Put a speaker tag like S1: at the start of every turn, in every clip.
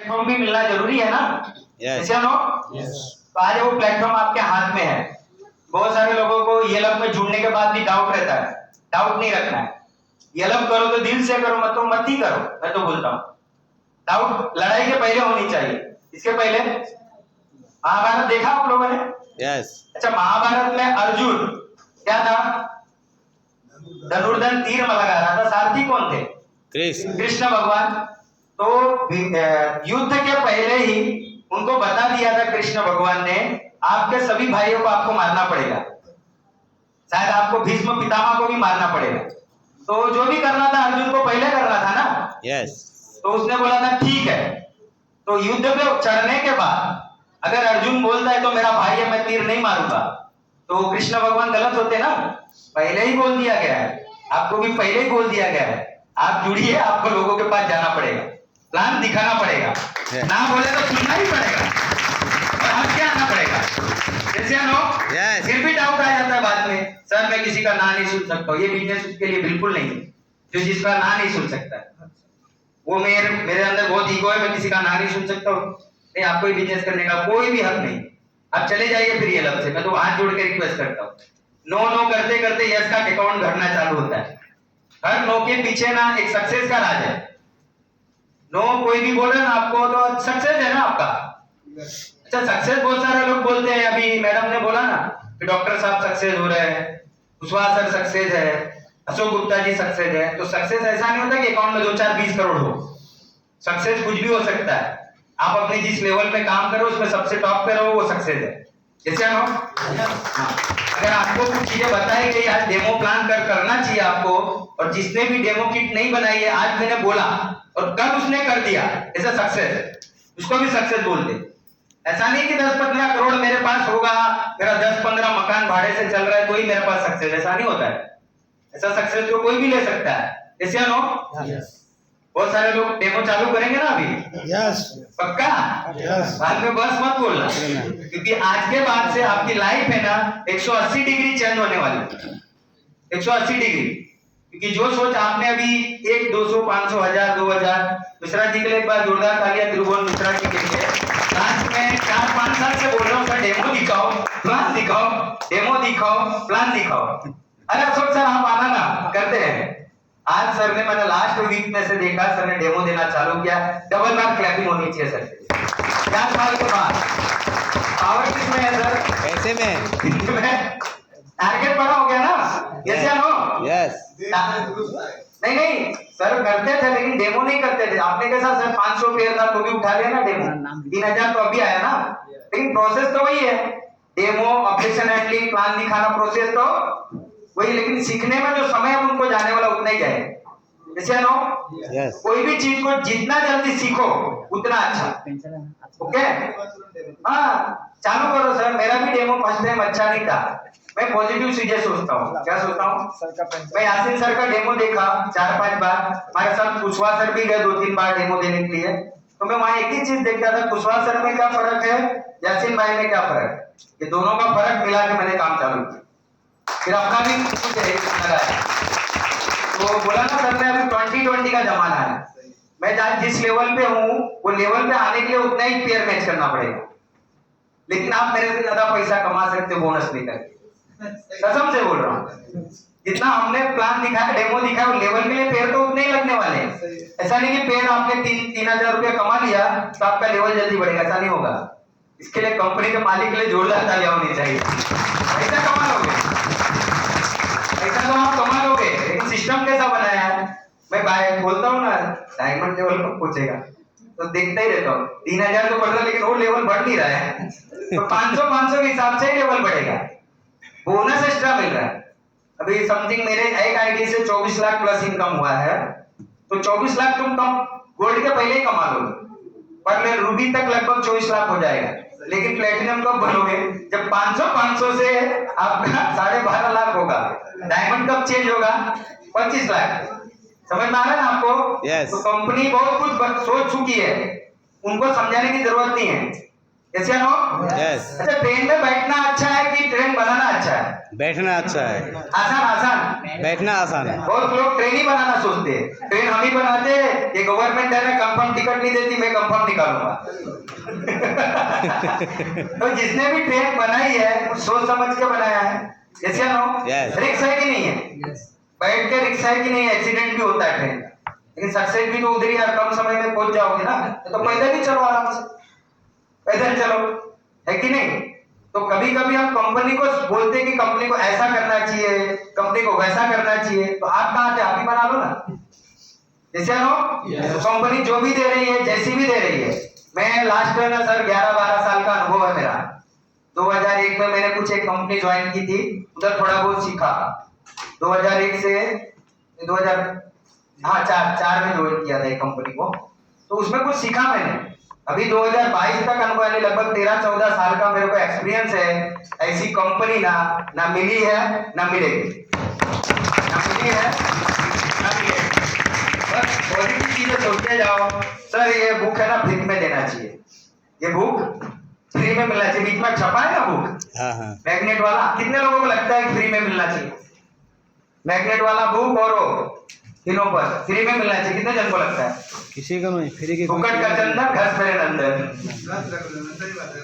S1: Platform भी मिलना जरूरी है ना।
S2: yes.
S1: नो तो आज वो प्लेटफॉर्म आपके हाथ में है। बहुत सारे लोगों को ये लब में जुड़ने के बाद भी डाउट रहता है, डाउट नहीं रखना है। ये लब करो तो दिल से करो, मत तो मत ही करो। मैं तो बोलता हूँ डाउट लड़ाई के पहले होनी चाहिए। इसके पहले महाभारत देखा आप लोगों ने?
S2: yes.
S1: अच्छा, महाभारत में अर्जुन क्या था? धनुर्धर तीर में लगा रहा था। सारथी कौन थे? कृष्ण भगवान। तो युद्ध के पहले ही उनको बता दिया था कृष्ण भगवान ने, आपके सभी भाइयों को आपको मारना पड़ेगा, शायद आपको भीष्म पितामह को भी मारना पड़ेगा। तो जो भी करना था अर्जुन को पहले करना था ना।
S2: yes.
S1: तो उसने बोला था ठीक है। तो युद्ध पे चढ़ने के बाद अगर अर्जुन बोलता है तो मेरा भाई है, मैं तीर नहीं मारूंगा, तो कृष्ण भगवान गलत होते ना। पहले ही बोल दिया गया है, आपको भी पहले ही बोल दिया गया है, आप जुड़िए, आपको लोगों के पास जाना पड़ेगा, प्लान दिखाना पड़ेगा, ना बोले तो सुनना ही पड़ेगा और हक के आना पड़ेगा। जैसे नो
S2: yes.
S1: फिर भी डाउट आ जाता है बाद में, सर मैं किसी का ना नहीं सुन सकता हूँ। ये बिजनेस उसके लिए बिल्कुल नहीं है जो जिसका ना नहीं सुन सकता है। वो मेरे अंदर बहुत ईगो है, मैं किसी का ना नहीं सुन सकता हूँ। नहीं, आपको बिजनेस करने का कोई भी हक नहीं। आप चले जाइए फिर ये लब से। मैं तो हाथ जोड़ के रिक्वेस्ट करता हूँ। नो नो करते करते यस का अकाउंट घटना चालू होता है। हर नो के पीछे ना एक सक्सेस का राज है। नो कोई भी बोले ना आपको तो सक्सेस है ना आपका। अच्छा, सक्सेस बहुत सारे लोग बोलते हैं। अभी मैडम ने बोला ना कि डॉक्टर साहब सक्सेस हो रहे हैं, कुशवाहा सर सक्सेस है, अशोक गुप्ता जी सक्सेस है। तो सक्सेस ऐसा नहीं होता कि अकाउंट में 2-4-20 करोड़ हो। सक्सेस कुछ भी हो सकता है। आप अपने जिस लेवल पे काम करो उसमें सबसे टॉप पे रहो, वो सक्सेस है। जैसे नो अगर आपको कुछ चीजें बताई गई, आज डेमो प्लान करना चाहिए आपको, और जिसने भी डेमो किट नहीं बनाई है आज मैंने बोला और कल उसने कर दिया, ऐसा सक्सेस है। उसको भी सक्सेस बोलते। ऐसा नहीं कि 10-15 करोड़ मेरे पास होगा, मेरा 10-15 मकान भाड़े से चल रहा है तो ही मेरे पास सक्सेस, ऐसा नहीं होता है। ऐसा सक्सेस तो कोई भी ले सकता है। जैसे नो बहुत सारे लोग डेमो चालू करेंगे ना अभी।
S3: यस
S1: पक्का?
S3: यस।
S1: बाद में बस मत बोलना, क्योंकि आज के बाद से आपकी लाइफ है ना 180 डिग्री चेंज होने वाली। 180 डिग्री, क्योंकि जो सोच आपने अभी 1, 200, 500, 1000, 2000 मिश्रा जी के लिए एक बार जोरदार तालियां त्रिभुवन मिश्रा जी के लिए। लास्ट में 4-5 साल से बोल रहा हूँ सर डेमो दिखाओ, प्लान दिखाओ, डेमो दिखाओ, प्लान दिखाओ। अरे अशोक सर आप आना ना, करते हैं। आज सर ने, मैंने लास्ट वीक में से देखा, सर ने डेमो देना चालू किया। डबल बार क्लैपिंग होनी चाहिए सर से। 4 साल के बाद पावर किसमें है सर?
S2: पैसे में।
S1: टारगेट बड़ा हो गया ना। यस या नो?
S2: यस।
S1: नहीं सर करते थे लेकिन डेमो नहीं करते थे। आपने कैसा सर 500 पेयर था तो भी उठा लिया ना डेमो। 3000 तो अभी आया ना, लेकिन प्रोसेस तो वही है। डेमो, ऑपरेशन हैंडलिंग, प्लान दिखाना, प्रोसेस तो वही, लेकिन सीखने में जो समय है उनको जाने वाला उतना ही जाएगा। जैसे नो
S2: yes.
S1: कोई भी चीज को जितना जल्दी सीखो उतना अच्छा। ओके हाँ, चालू करो सर। मेरा भी डेमो फर्स्ट टाइम अच्छा नहीं था। मैं पॉजिटिव चीजें सोचता हूँ। क्या सोचता हूँ? मैं यासीन सर का डेमो देखा 4-5 बार। हमारे साथ कुशवाहा सर भी गए 2-3 बार डेमो देने के लिए। तो मैं वहां एक ही चीज देखता था, कुशवाहा सर में क्या फर्क है, यासीन भाई में क्या फर्क है। ये दोनों का फर्क मिला के मैंने काम चालू किया। फिर अपना भी कुछ लगाया। तो बोला ना सर ने अभी 2020 का जमाना है। मैं जिस लेवल पे हूँ वो लेवल पे आने के लिए उतना ही पेयर मैच करना पड़ेगा। लेकिन आप मेरे से ज्यादा पैसा कमा सकते हो बोनस लेकर। कसम से बोल रहा हूँ, जितना हमने प्लान दिखाया, डेमो दिखाया, वो लेवल के लिए पेयर तो उतने ही लगने वाले हैं। ऐसा नहीं कि पेयर आपने 3,000 रुपया कमा लिया तो आपका लेवल जल्दी बढ़ेगा, ऐसा नहीं होगा। इसके लिए कंपनी के मालिक के लिए जोरदार तालियां होनी चाहिए। पैसा कमा लोगे, पैसा तो आप कमा लोगे, लेकिन सिस्टम कैसा बनाया है। मैं बोलता हूँ ना डायमंड लेवल पर पहुंचेगा तो देखता ही रहता हूँ। 3000 तो बढ़ रहा है लेकिन वो लेवल बढ़ नहीं रहा है। तो 500 के हिसाब से लेवल बढ़ेगा, बोनस एक्स्ट्रा मिल रहा है। अभी समथिंग मेरे एक आईडी से 24 लाख प्लस इनकम हुआ है। तो 24 लाख तुम कम गोल्ड के पहले ही कमा लोगे, पर रूबी तक लगभग 24 लाख हो जाएगा। लेकिन प्लेटिनम कब बनोगे? जब 500 से आपका 12.5 लाख होगा। डायमंड कब चेंज होगा? 25 लाख। समझ में आ रहा है ना आपको?
S2: yes.
S1: तो कंपनी बहुत कुछ सोच चुकी है, उनको समझाने की जरूरत नहीं है। यस या नो?
S2: Yes.
S1: अच्छा, ट्रेन में बैठना अच्छा है कि ट्रेन बनाना अच्छा है?
S2: बैठना अच्छा है,
S1: आसान आसान।
S2: बैठना आसान है।
S1: बहुत लोग ट्रेन ही बनाना सोचते हैं, ट्रेन हम ही बनाते हैं, ये गवर्नमेंट है ना कंफर्म टिकट नहीं देती, मैं कंफर्म निकालूंगा। तो जिसने भी ट्रेन बनाई है कुछ सोच समझ के बनाया है। यस या नो?
S2: Yes.
S1: रिक्स है कि नहीं है? बैठ के रिक्स है कि नहीं है? एक्सीडेंट भी होता है ट्रेन का, लेकिन सक्सेस भी तो उधर ही है, कम समय में पहुंच जाओगे ना। तो पैदल ही चलो, आराम से पैदल चलो, है कि नहीं? तो कभी कभी हम कंपनी को बोलते हैं कि कंपनी को ऐसा करना चाहिए, कंपनी को वैसा करना चाहिए, तो आप कहाँ थे? आप ही बना लो ना। जैसे नो, कंपनी जो भी दे रही है, जैसी भी दे रही है। मैं लास्ट में ना सर 11-12 साल का अनुभव है मेरा। 2001 में मैंने कुछ एक कंपनी ज्वाइन की थी, उधर थोड़ा बहुत सीखा। 2001 से 2004 में ज्वाइन किया था एक कंपनी को, तो उसमें कुछ सीखा मैंने। अभी 2022 तक अनुभव है, लगभग 13-14 साल का मेरे को एक्सपीरियंस है। ऐसी कंपनी ना मिली है ना मिलेगी, ना मिली है ना मिलेगी। बस पॉजिटिव चीजें सोचते जाओ। सर ये बुक है ना फ्री में देना चाहिए, ये बुक फ्री में मिलना चाहिए। बीच में छपा है ना बुक,
S2: हाँ।
S1: मैग्नेट वाला, कितने लोगों को लगता है फ्री में मिलना चाहिए? मैग्नेट वाला बुक और तीनों पर फ्री में मिलना चाहिए, कितने जन को लगता है?
S2: किसी को नहीं, फ्री की
S1: फुकट का चंदन घस मेरे नंदन।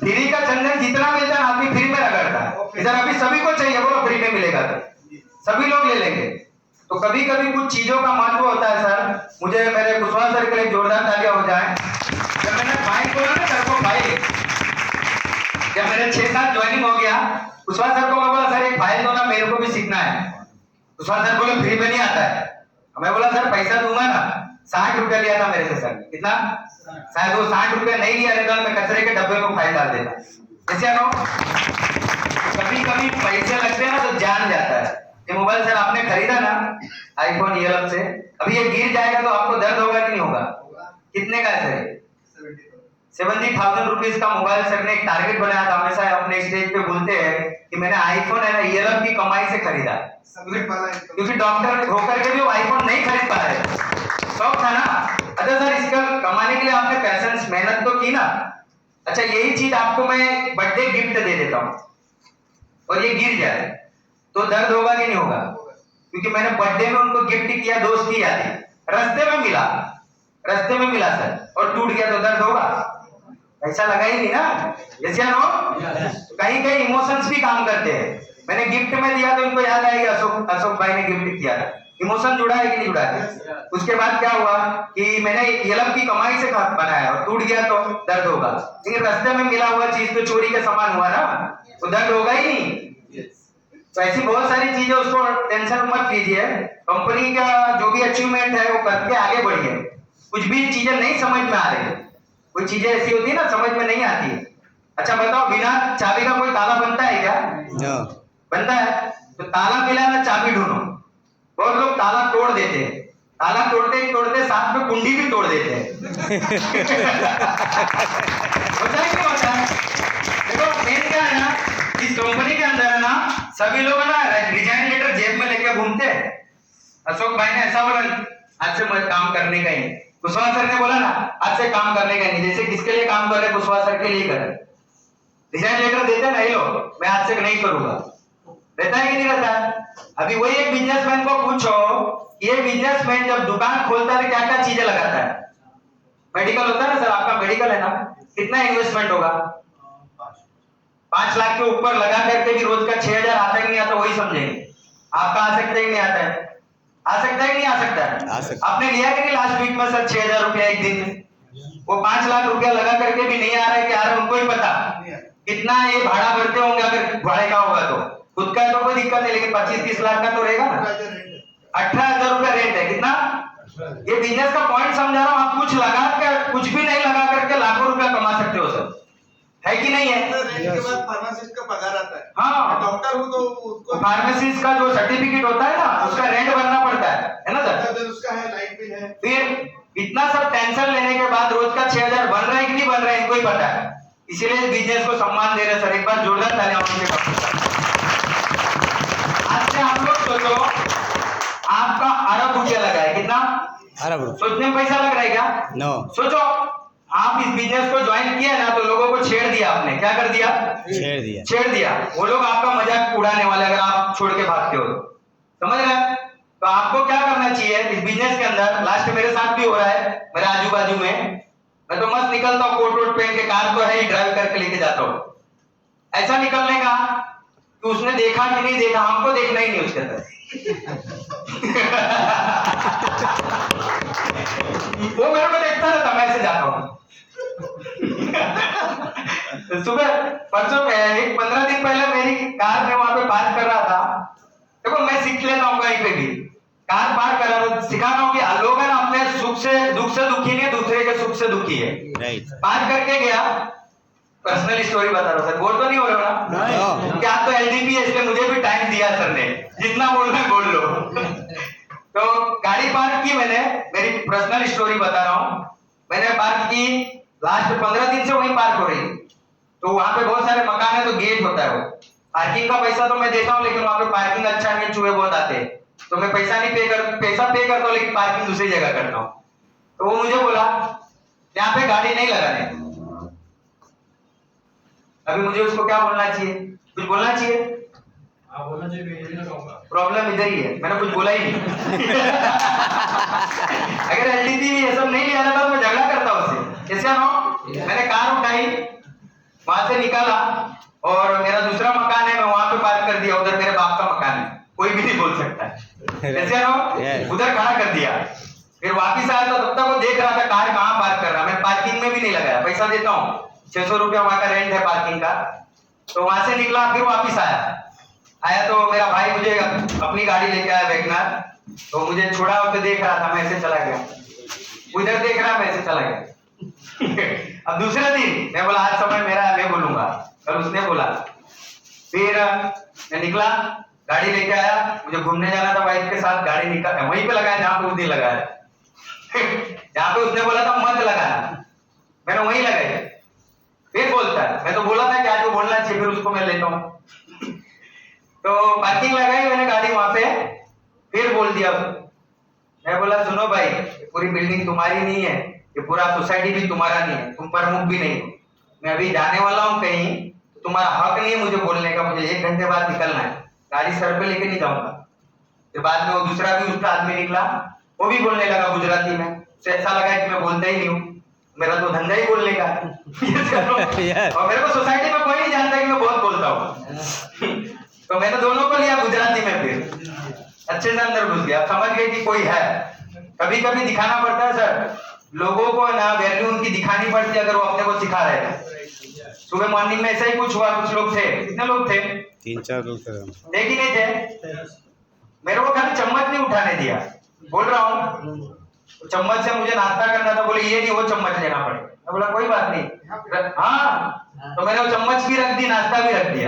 S1: फ्री का चंदन जितना मिलता है आदमी फ्री में रगड़ता है। इधर अभी सभी को चाहिए, बोलो फ्री में मिलेगा तो सभी लोग ले लेंगे। तो कभी कभी कुछ चीजों का महत्व होता है। सर मुझे मेरे कुशवाहा सर के लिए जोरदार तालियां हो जाए। जब मैंने फाइल बोला ना सर को, फाइल जब मेरे 6 साल ज्वाइनिंग हो गया, कुशवाहा सर को मैं बोला सर एक फाइल दो ना, मेरे को भी सीखना है। कुशवाहा सर बोले फ्री में नहीं आता है। मैं बोला सर पैसा दूंगा ना। 60 रुपया लिया था मेरे से सर, कितना? शायद वो 60 रुपया नहीं लिया रहता, मैं कचरे के डब्बे में फाइल डाल देता। जैसे नो, कभी कभी पैसे लगते हैं ना तो जान जाता है। ये मोबाइल सर आपने खरीदा ना आईफोन 11 से, अभी ये गिर जाएगा तो आपको दर्द होगा कि नहीं होगा? कितने का है सर? 70,000 रुपीज का मोबाइल। सर ने एक टारगेट बनाया था, हमेशा अपने स्टेज पे बोलते हैं कि मैंने आईफोन है ना 11 की कमाई से खरीदा, क्योंकि डॉक्टर होकर के भी वो आईफोन नहीं खरीद पा रहे, शौक था ना। अच्छा सर इसका कमाने के लिए आपने पैशंस मेहनत तो की ना। अच्छा यही चीज आपको मैं बर्थडे गिफ्ट दे देता हूँ और ये गिर जाए तो दर्द होगा कि नहीं होगा? क्योंकि मैंने बर्थडे में उनको गिफ्ट किया, दोस्त की याद है, रास्ते में मिला सर, और टूट गया तो दर्द होगा? ऐसा लगा ही नहीं ना। जैसे नो, कहीं कहीं इमोशंस भी काम करते हैं। मैंने गिफ्ट में दिया तो इनको याद आएगा अशोक भाई ने गिफ्ट किया था, इमोशन जुड़ा है कि नहीं जुड़ा है? उसके बाद क्या हुआ कि मैंने 11 की कमाई से बनाया और टूट गया तो दर्द होगा, लेकिन रास्ते में मिला हुआ चीज तो चोरी के समान हुआ ना, तो दर्द होगा ही नहीं। तो ऐसी बहुत सारी चीजें, उसको टेंशन मत लीजिए। कंपनी का जो भी अचीवमेंट है वो करके आगे बढ़िए। कुछ भी चीजें नहीं समझ में आ रही, कुछ चीजें ऐसी होती है ना समझ में नहीं आती है। अच्छा बताओ, बिना चाबी का कोई ताला बनता है क्या? बनता है? तो ताला मिला ना, चाबी ढूंढो। बहुत लोग ताला तोड़ देते हैं, ताला तोड़ते ही तोड़ते साथ में कुंडी भी तोड़ देते हैं। होता है क्या होता है? देखो मेन क्या है ना, इस कंपनी के अंदर है ना सभी लोग ना रिजाइन लेटर जेब में लेके घूमते हैं। अशोक भाई ने ऐसा बोला आज से मत काम करने का ही, कुशवाहा सर ने बोला ना आज से काम करने का नहीं। जैसे किसके लिए काम कर रहे, कुशवाहा सर के लिए कर रहे। रिजाइन लेटर देते ना ये लोग, मैं आज से नहीं करूंगा, रहता है कि नहीं रहता? अभी वही एक बिजनेसमैन को पूछो, ये बिजनेसमैन जब दुकान खोलता है क्या क्या चीजें लगाता है? मेडिकल होता है ना सर, आपका मेडिकल है ना, कितना इन्वेस्टमेंट होगा? 5 लाख के ऊपर लगा करके भी रोज का 6,000 आता है कि नहीं आता, वही समझेंगे। आपका आ सकता है कि नहीं आता है? आ सकता है कि नहीं आ सकता है? आपने लिया कि नहीं लास्ट वीक में सर 6,000 रुपया एक दिन में? वो 5 लाख रुपया लगा करके भी नहीं आ रहा है कि आ रहा है, उनको ही पता कितना ये भाड़ा भरते होंगे। अगर भाड़े का होगा तो खुद का है तो कोई दिक्कत नहीं, लेकिन 25-30 लाख का तो रहेगा ना। 18,000 रुपया रेंट है, कितना? ये बिजनेस का पॉइंट समझा रहा हूँ। आप कुछ लगा कर, कुछ भी नहीं लगा करके लाखों रुपया कमा सकते हो सर, है कि नहीं है?
S3: रेंट के बाद फार्मासिस्ट का पगार आता है।
S1: हाँ,
S3: डॉक्टर हूँ तो उसको
S1: फार्मेसिस्ट का जो सर्टिफिकेट होता है ना, उसका रेंट भरना पड़ता है ना सर?
S3: उसका है, लाइट बिल है।
S1: फिर इतना सब टेंशन लेने के बाद रोज का 6,000 बन रहा है कि नहीं बन रहा है, इनको ही पता है। इसीलिए इस बिजनेस को सम्मान दे रहे सर। एक बार जोरदार तालियां होंगे। आज से आप लोग सोचो, आपका अरब रुपया लगा है, कितना?
S2: अरब रुपये।
S1: सोचने में पैसा लग रहा है क्या?
S2: नो।
S1: सोचो आप इस बिजनेस को ज्वाइन किया ना तो लोगों को छेड़ दिया आपने, क्या कर दिया?
S2: छेड़ दिया।
S1: छेड़ दिया। वो लोग आपका मजाक उड़ाने वाले अगर आप छोड़ के भागते हो तो। समझ रहे हैं? तो आपको क्या करना चाहिए इस बिजनेस के अंदर? लास्ट मेरे साथ भी हो रहा है, मेरे आजू बाजू में। मैं तो मस्त निकलता हूँ, कोट वोट पहन के, कार तो है ही, ड्राइव करके लेके जाता हूँ। ऐसा निकलने का कि उसने देखा कि नहीं देखा, हमको देखना ही नहीं उसके अंदर। वो मेरे को देखता रहता, मैं ऐसे जाता हूँ। सुबह परसों में एक 15 दिन पहले मेरी कार में वहां पे पार्क कर रहा था। देखो मैं सीख लेता हूँ कहीं पे भी, कार पार्क कर रहा हूँ, सिखा रहा हूँ कि लोग है ना अपने सुख से दुखी नहीं, दूसरे के सुख से दुखी है।
S2: राइट।
S1: पार्क करके गया, पर्सनल स्टोरी बता रहा हूँ सर, बोल तो नहीं हो रहा ना? क्या तो एलडीपी है इसलिए मुझे भी टाइम दिया सर ने, जितना बोलना है बोल लो। तो गाड़ी पार्क की मैंने, मेरी पर्सनल स्टोरी बता रहा हूँ। मैंने पार्क की, लास्ट 15 दिन से वहीं पार्क हो रही। तो वहां पे बहुत सारे मकान है, तो गेट होता है वो। पार्किंग का पैसा तो मैं देता हूँ, लेकिन वहां पे पार्किंग अच्छा नहीं, चूहे बहुत आते हैं, तो मैं पैसा पे करता हूँ, लेकिन पार्किंग दूसरी जगह करता हूँ। तो वो मुझे बोला यहाँ पे गाड़ी नहीं लगाने। अभी मुझे उसको क्या बोलना चाहिए? कुछ बोलना चाहिए?
S3: बोलना चाहिए,
S1: प्रॉब्लम इधर ही है, मैंने कुछ बोला ही नहीं। अगर एलडीपी ये सब नहीं लिया था तो मैं झगड़ा करता उससे, ऐसा ना हो। मैंने कार उठाई, वहां से निकाला, और मेरा दूसरा मकान है, मैं वहां पे पार्क कर दिया। उधर मेरे बाप का मकान है, कोई भी नहीं बोल सकता है, ऐसे ना हो। उधर खड़ा कर दिया। फिर वापिस आया तो तब तक वो देख रहा था कार कहाँ पार्क कर रहा। मैं पार्किंग में भी नहीं लगाया, पैसा देता हूँ, 600 रुपया वहां का रेंट है पार्किंग का। तो वहां से निकला, फिर वापिस आया तो मेरा भाई मुझे अपनी गाड़ी लेके आया वैगनर। तो मुझे छोड़ा और तो देख रहा था, मैं ऐसे चला गया, उधर देख रहा, मैं ऐसे चला गया। अब दूसरे दिन मैं बोला आज समय मेरा है, मैं बोलूंगा। कल उसने बोला। फिर मैं निकला, गाड़ी लेके आया, मुझे घूमने जाना था वाइफ के साथ। गाड़ी निकल वहीं पे लगाया जहां पे उस दिन लगाया, जहां पे उसने बोला था मत लगाना, मैंने वहीं लगाया। फिर बोलता है, मैं तो बोला था कि आज वो बोलना चाहिए, फिर उसको मैं लेता हूँ। तो पार्किंग लगाई मैंने गाड़ी वहां पे, फिर बोल दिया। मैं बोला सुनो भाई, पूरी बिल्डिंग तुम्हारी नहीं है, ये पूरा सोसाइटी भी तुम्हारा नहीं है, तुम प्रमुख भी नहीं हो। मैं अभी जाने वाला हूँ कहीं, तो तुम्हारा हक नहीं है मुझे बोलने का, मुझे 1 घंटे बाद निकलना है, गाड़ी सर पे लेके नहीं जाऊंगा। फिर बाद में वो दूसरा भी उसका आदमी निकला, वो भी बोलने लगा गुजराती में। उसे ऐसा लगा कि मैं बोलता ही नहीं हूँ, मेरा तो धंधा ही बोलने का। और मेरे को सोसाइटी में कोई नहीं जानता कि मैं बहुत बोलता हूँ। तो मैंने दोनों को लिया गुजराती में, फिर अच्छे से अंदर घुस गया। समझ गए कि कोई है। कभी कभी दिखाना पड़ता है सर, लोगों को ना वैल्यू उनकी दिखानी पड़ती है, अगर वो अपने को सिखा रहे हैं। सुबह मॉर्निंग में ऐसा ही कुछ हुआ, कुछ लोग थे, कितने लोग थे?
S2: 3-4 लोग थे।
S1: देख ही नहीं थे, मेरे को खाली चम्मच नहीं उठाने दिया। बोल रहा हूँ चम्मच से मुझे नाश्ता करना था, बोले ये नहीं वो चम्मच लेना पड़ेगा। मैं बोला कोई बात नहीं, हाँ। तो मैंने वो चम्मच भी रख दी, नाश्ता भी रख दिया।